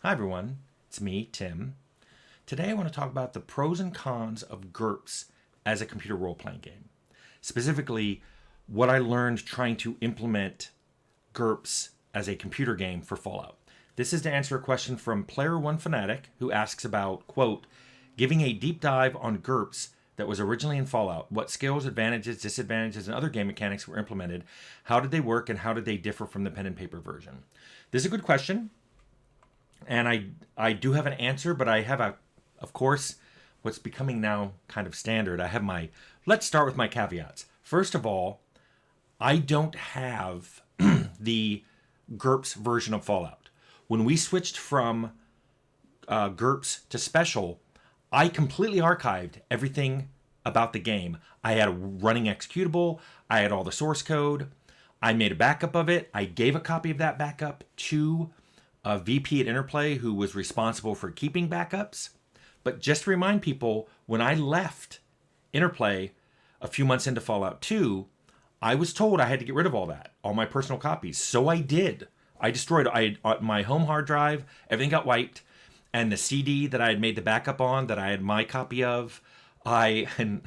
Hi everyone, it's me, Tim. Today I want to talk about the pros and cons of GURPS as a computer role-playing game. Specifically, what I learned trying to implement GURPS as a computer game for Fallout. This is to answer a question from Player One Fanatic, who asks about, quote, giving a deep dive on GURPS that was originally in Fallout. What skills, advantages, disadvantages, and other game mechanics were implemented? How did they work, and how did they differ from the pen and paper version? This is a good question. And I do have an answer, but I have of course, what's becoming now kind of standard. Let's start with my caveats. First of all, I don't have the GURPS version of Fallout. When we switched from GURPS to Special, I completely archived everything about the game. I had a running executable. I had all the source code. I made a backup of it. I gave a copy of that backup to a VP at Interplay who was responsible for keeping backups. But just to remind people, when I left Interplay a few months into Fallout 2, I was told I had to get rid of all my personal copies. So I did. I destroyed my home hard drive. Everything got wiped. And the CD that I had made the backup on, that I had my copy of, and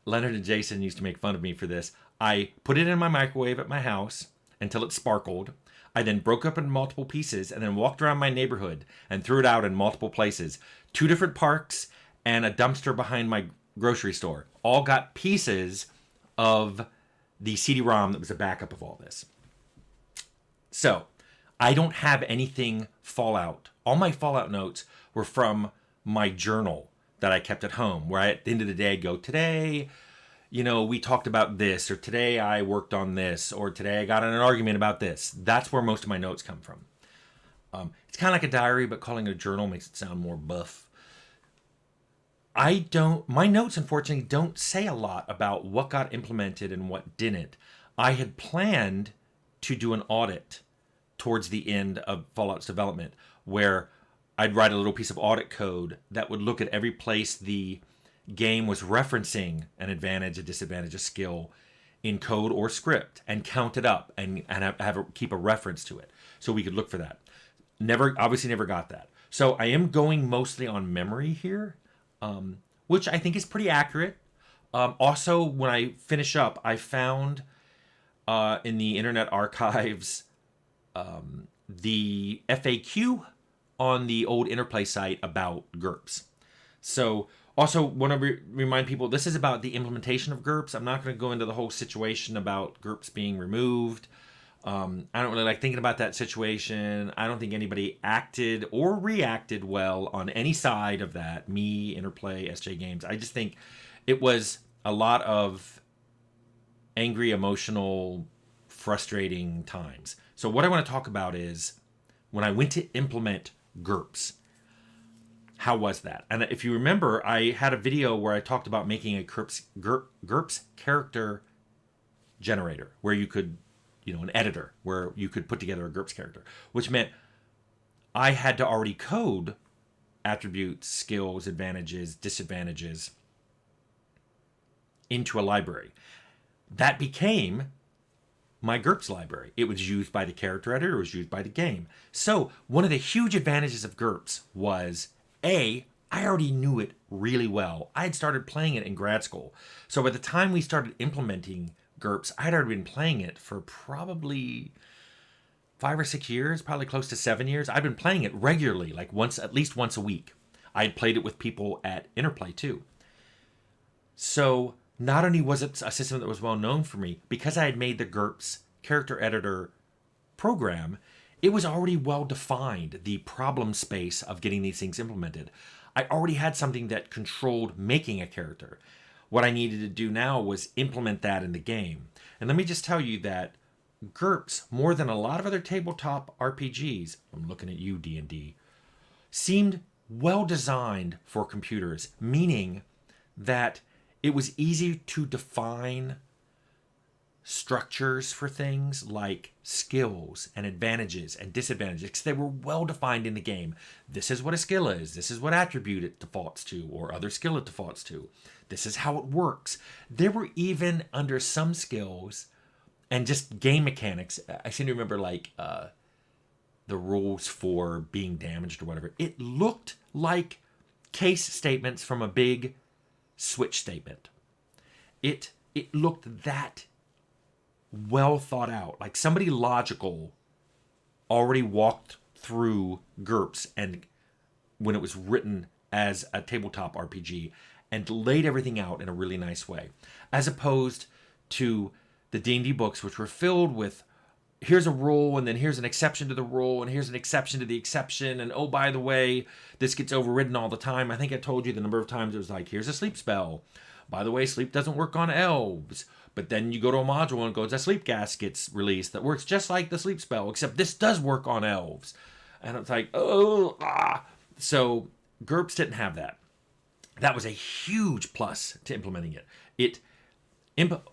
Leonard and Jason used to make fun of me for this. I put it in my microwave at my house until it sparkled. I then broke up in multiple pieces and then walked around my neighborhood and threw it out in multiple places. 2 different parks and a dumpster behind my grocery store all got pieces of the CD-ROM that was a backup of all this. So I don't have anything Fallout. All my Fallout notes were from my journal that I kept at home, where at the end of the day I'd go, today, we talked about this, or today I worked on this, or today I got in an argument about this. That's where most of my notes come from. It's kind of like a diary, but calling it a journal makes it sound more buff. My notes, unfortunately, don't say a lot about what got implemented and what didn't. I had planned to do an audit towards the end of Fallout's development, where I'd write a little piece of audit code that would look at every place the game was referencing an advantage, a disadvantage, a skill in code or script, and count it up and keep a reference to it so we could look for that. Obviously never got that. So I am going mostly on memory here, which I think is pretty accurate. Also, when I finish up, I found in the Internet Archives the FAQ on the old Interplay site about GURPS. So also want to remind people, this is about the implementation of GURPS. I'm not going to go into the whole situation about GURPS being removed. I don't really like thinking about that situation. I don't think anybody acted or reacted well on any side of that. Me, Interplay, SJ Games. I just think it was a lot of angry, emotional, frustrating times. So what I want to talk about is when I went to implement GURPS. How was that? And if you remember, I had a video where I talked about making a GURPS character generator, where you could, an editor, where you could put together a GURPS character, which meant I had to already code attributes, skills, advantages, disadvantages into a library. That became my GURPS library. It was used by the character editor, it was used by the game. So one of the huge advantages of GURPS was, I already knew it really well. I had started playing it in grad school. So by the time we started implementing GURPS, I had already been playing it for probably 5 or 6 years, probably close to 7 years. I'd been playing it regularly, like at least once a week. I had played it with people at Interplay too. So not only was it a system that was well known for me, because I had made the GURPS character editor program, it was already well defined, the problem space of getting these things implemented. I already had something that controlled making a character. What I needed to do now was implement that in the game. And let me just tell you that GURPS, more than a lot of other tabletop RPGs, I'm looking at you, D&D, seemed well designed for computers, meaning that it was easy to define structures for things like skills and advantages and disadvantages, because they were well defined in the game. This is what a skill is. This is what attribute it defaults to, or other skill it defaults to. This is how it works. There were even, under some skills and just game mechanics, I seem to remember the rules for being damaged or whatever, it looked like case statements from a big switch statement. It looked that well thought out, like somebody logical already walked through GURPS and when it was written as a tabletop RPG and laid everything out in a really nice way, as opposed to the D&D books, which were filled with here's a rule and then here's an exception to the rule and here's an exception to the exception, and oh, by the way, this gets overridden all the time. I think I told you the number of times it was like, here's a sleep spell. By the way, sleep doesn't work on elves. But then you go to a module and it goes, a sleep gas gets released that works just like the sleep spell, except this does work on elves. And it's like, So GURPS didn't have that. That was a huge plus to implementing it.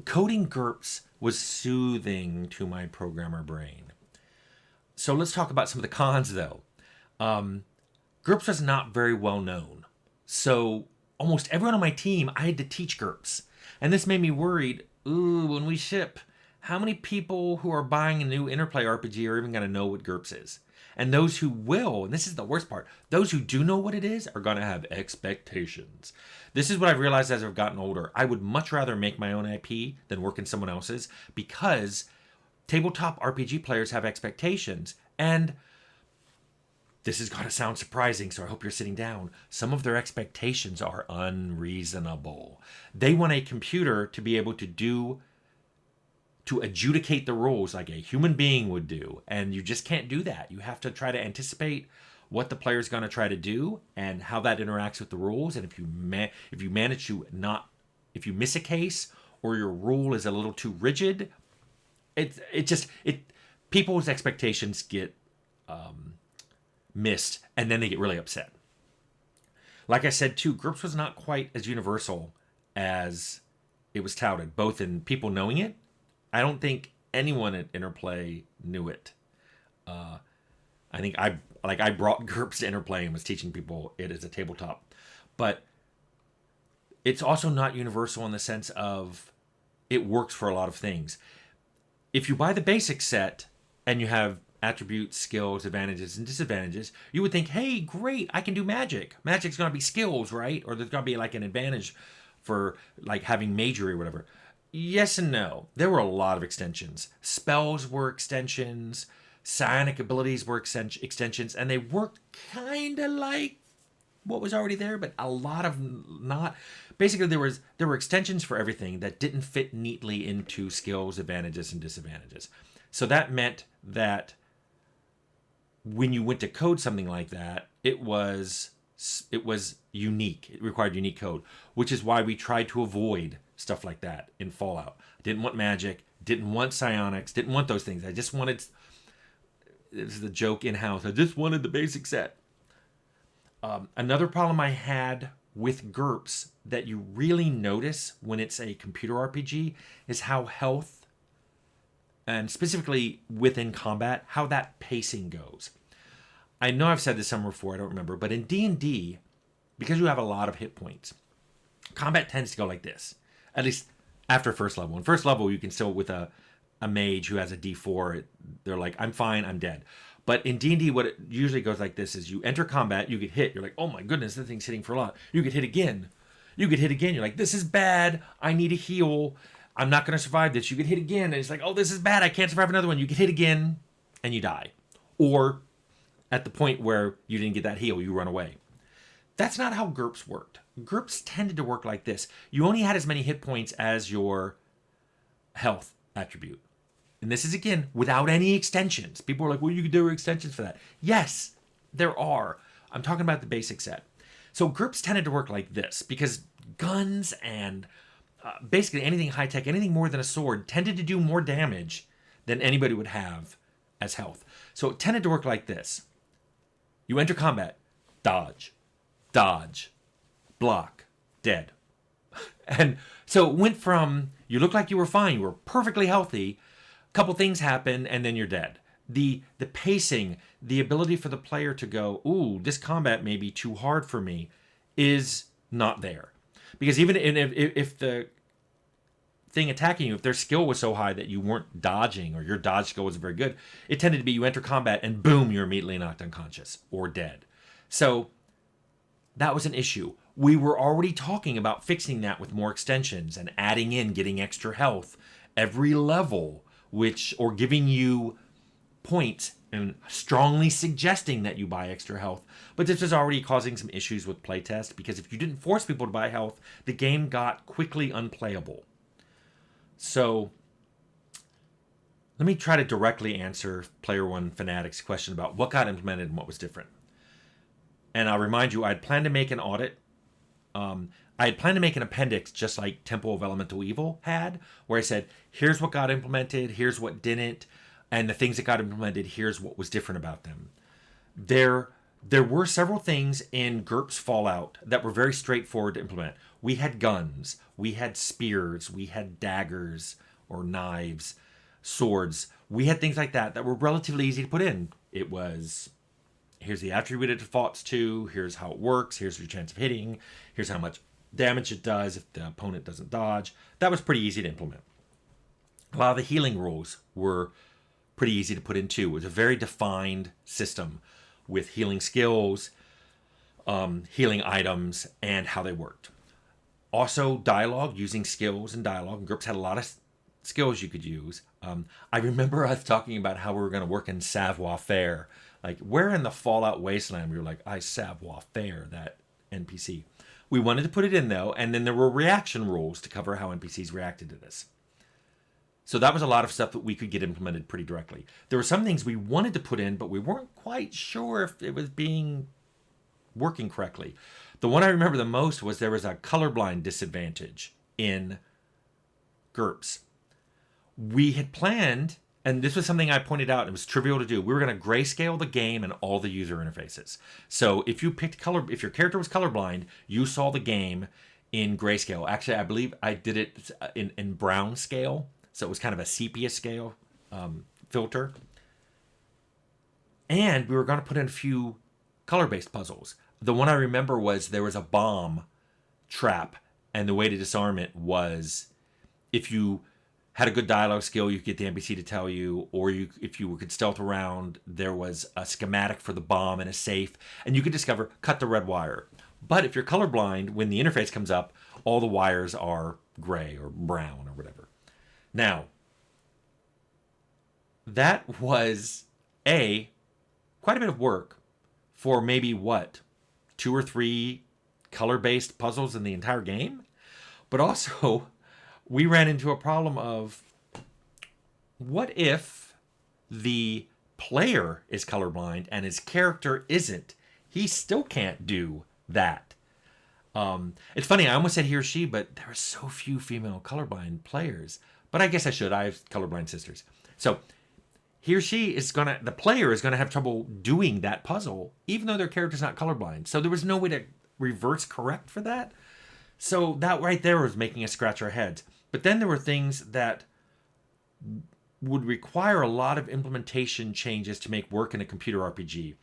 Coding GURPS was soothing to my programmer brain. So let's talk about some of the cons, though. GURPS was not very well known. So almost everyone on my team, I had to teach GURPS. And this made me worried. When we ship, how many people who are buying a new Interplay RPG are even going to know what GURPS is? And those who will, and this is the worst part, those who do know what it is are going to have expectations. This is what I've realized as I've gotten older. I would much rather make my own IP than work in someone else's, because tabletop RPG players have expectations. And this is going to sound surprising, so I hope you're sitting down. Some of their expectations are unreasonable. They want a computer to be able to adjudicate the rules like a human being would do. And you just can't do that. You have to try to anticipate what the player's going to try to do and how that interacts with the rules. And if you miss a case or your rule is a little too rigid, people's expectations get missed, and then they get really upset. Like I said too, GURPS was not quite as universal as it was touted, both in people knowing it. I don't think anyone at Interplay knew it. I think I brought GURPS to Interplay and was teaching people it as a tabletop, but it's also not universal in the sense of it works for a lot of things. If you buy the basic set and you have attributes, skills, advantages, and disadvantages, you would think, hey, great, I can do magic. Magic's going to be skills, right? Or there's going to be like an advantage for like having magery or whatever. Yes and no. There were a lot of extensions. Spells were extensions. Psionic abilities were extensions. And they worked kind of like what was already there, but a lot of not. Basically, there were extensions for everything that didn't fit neatly into skills, advantages, and disadvantages. So that meant that when you went to code something like that, it was unique. It required unique code, which is why we tried to avoid stuff like that in Fallout. Didn't want magic, didn't want psionics, didn't want those things. I just wanted, this is the joke in-house, I just wanted the basic set. Another problem I had with GURPS that you really notice when it's a computer RPG is how health, and specifically within combat, how that pacing goes. I know I've said this somewhere before, I don't remember, but in D&D, because you have a lot of hit points, combat tends to go like this, at least after first level. In first level, you can still, with a mage who has a D4, they're like, I'm fine, I'm dead. But in D&D, what it usually goes like this is you enter combat, you get hit, you're like, oh my goodness, this thing's hitting for a lot. You get hit again. You're like, this is bad, I need a heal, I'm not going to survive this. You get hit again, and it's like, oh, this is bad, I can't survive another one. You get hit again, and you die. Or at the point where you didn't get that heal, you run away. That's not how GURPS worked. GURPS tended to work like this. You only had as many hit points as your health attribute. And this is, again, without any extensions. People are like, well, there were extensions for that. Yes, there are. I'm talking about the basic set. So GURPS tended to work like this because guns and basically anything high-tech, anything more than a sword, tended to do more damage than anybody would have as health. So it tended to work like this. You enter combat, dodge, block, dead. And so it went from, you look like you were fine, you were perfectly healthy, a couple things happen, and then you're dead. The pacing, the ability for the player to go, ooh, this combat may be too hard for me, is not there. Because even if the thing attacking you, if their skill was so high that you weren't dodging or your dodge skill wasn't very good, it tended to be you enter combat and boom, you're immediately knocked unconscious or dead. So that was an issue. We were already talking about fixing that with more extensions and adding in getting extra health every level, or giving you points and strongly suggesting that you buy extra health. But this was already causing some issues with playtest, because if you didn't force people to buy health, the game got quickly unplayable. So let me try to directly answer Player One Fanatic's question about what got implemented and what was different. And I'll remind you, I had planned to make an audit. I had planned to make an appendix just like Temple of Elemental Evil had, where I said, here's what got implemented, here's what didn't, and the things that got implemented, here's what was different about them. There were several things in GURPS Fallout that were very straightforward to implement. We had guns, we had spears, we had daggers or knives, swords. We had things like that were relatively easy to put in. It was, here's the attribute it defaults to, here's how it works, here's your chance of hitting, here's how much damage it does if the opponent doesn't dodge. That was pretty easy to implement. A lot of the healing rules were pretty easy to put in too. It was a very defined system with healing skills, healing items, and how they worked. Also, dialogue, using skills and dialogue. GURPS had a lot of skills you could use. I remember us talking about how we were going to work in savoir-faire. Like, where in the Fallout Wasteland we were like, I savoir-faire that NPC. We wanted to put it in, though, and then there were reaction rules to cover how NPCs reacted to this. So that was a lot of stuff that we could get implemented pretty directly. There were some things we wanted to put in, but we weren't quite sure if it was working correctly. The one I remember the most was there was a colorblind disadvantage in GURPS. We had planned, and this was something I pointed out, it was trivial to do. We were going to grayscale the game and all the user interfaces. So if you picked if your character was colorblind, you saw the game in grayscale. Actually, I believe I did it in brown scale. So it was kind of a sepia scale filter. And we were going to put in a few color-based puzzles. The one I remember was there was a bomb trap, and the way to disarm it was if you had a good dialogue skill, you could get the NPC to tell you, or if you could stealth around, there was a schematic for the bomb and a safe, and you could discover, cut the red wire. But if you're colorblind, when the interface comes up, all the wires are gray or brown or whatever. Now, that was quite a bit of work for maybe 2 or 3 color-based puzzles in the entire game. But also, we ran into a problem of, what if the player is colorblind and his character isn't? He still can't do that. It's funny, I almost said he or she, but there are so few female colorblind players. But I guess I should. I have colorblind sisters. So he or she the player is gonna have trouble doing that puzzle, even though their character's not colorblind. So there was no way to reverse correct for that. So that right there was making us scratch our heads. But then there were things that would require a lot of implementation changes to make work in a computer RPG,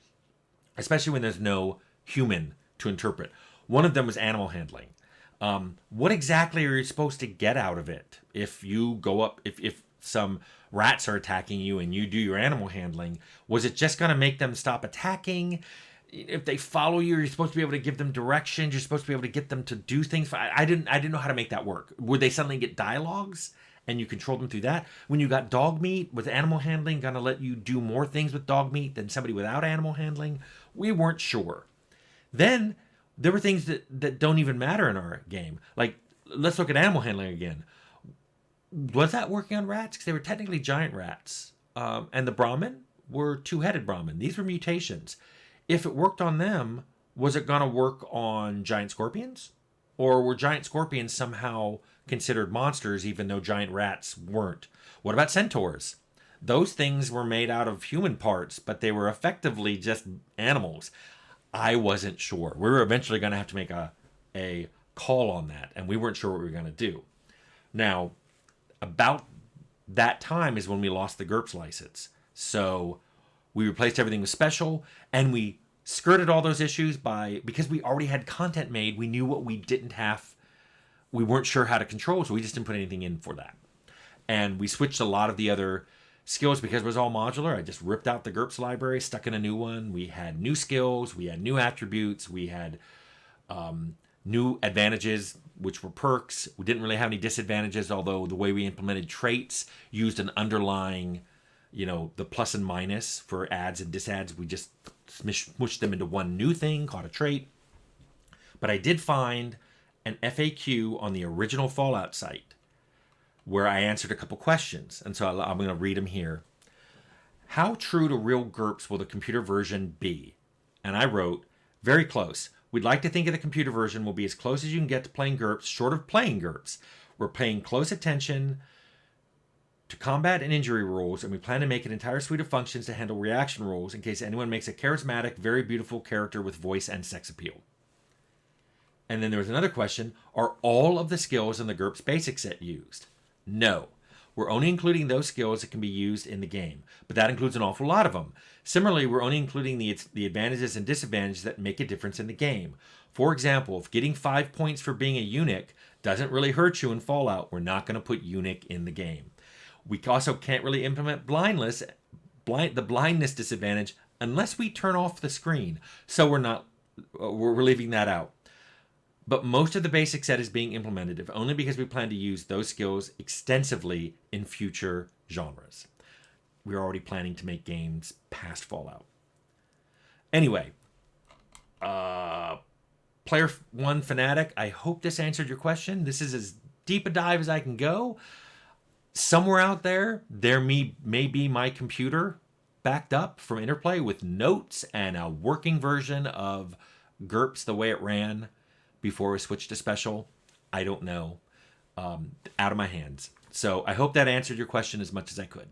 especially when there's no human to interpret. One of them was animal handling. What exactly are you supposed to get out of it? If you go up, if some rats are attacking you and you do your animal handling, was it just going to make them stop attacking? If they follow you, you're supposed to be able to give them directions. You're supposed to be able to get them to do things. I didn't know how to make that work. Would they suddenly get dialogues and you control them through that? When you got dog meat, with animal handling going to let you do more things with dog meat than somebody without animal handling? We weren't sure. Then there were things that don't even matter in our game. Like, let's look at animal handling again. Was that working on rats? Because they were technically giant rats. And the Brahmin were 2-headed Brahmin. These were mutations. If it worked on them, was it going to work on giant scorpions? Or were giant scorpions somehow considered monsters even though giant rats weren't? What about centaurs? Those things were made out of human parts, but they were effectively just animals. I wasn't sure. We were eventually going to have to make a call on that, and we weren't sure what we were going to do. Now, about that time is when we lost the GURPS license. So we replaced everything with special, and we skirted all those issues because we already had content made. We knew what we didn't have. we weren't sure how to control, so we just didn't put anything in for that. And we switched a lot of the other skills because it was all modular. I just ripped out the GURPS library, stuck in a new one. We had new skills, we had new attributes, we had new advantages, which were perks. We didn't really have any disadvantages, although the way we implemented traits used an underlying, the plus and minus for adds and disadds. We just smushed them into one new thing called a trait. But I did find an FAQ on the original Fallout site where I answered a couple questions. And so I'm going to read them here. How true to real GURPS will the computer version be? And I wrote, very close. We'd like to think of the computer version will be as close as you can get to playing GURPS, short of playing GURPS. We're paying close attention to combat and injury rules, and we plan to make an entire suite of functions to handle reaction rules in case anyone makes a charismatic, very beautiful character with voice and sex appeal. And then there was another question, are all of the skills in the GURPS basic set used? No. We're only including those skills that can be used in the game, but that includes an awful lot of them. Similarly, we're only including the advantages and disadvantages that make a difference in the game. For example, if getting 5 points for being a eunuch doesn't really hurt you in Fallout, we're not going to put eunuch in the game. We also can't really implement the blindness disadvantage unless we turn off the screen. So we're leaving that out. But most of the basic set is being implemented, if only because we plan to use those skills extensively in future genres. We're already planning to make games past Fallout. Anyway, Player One Fanatic, I hope this answered your question. This is as deep a dive as I can go. Somewhere out there may be my computer backed up from Interplay with notes and a working version of GURPS the way it ran before we switched to special. I don't know. Out of my hands. So I hope that answered your question as much as I could.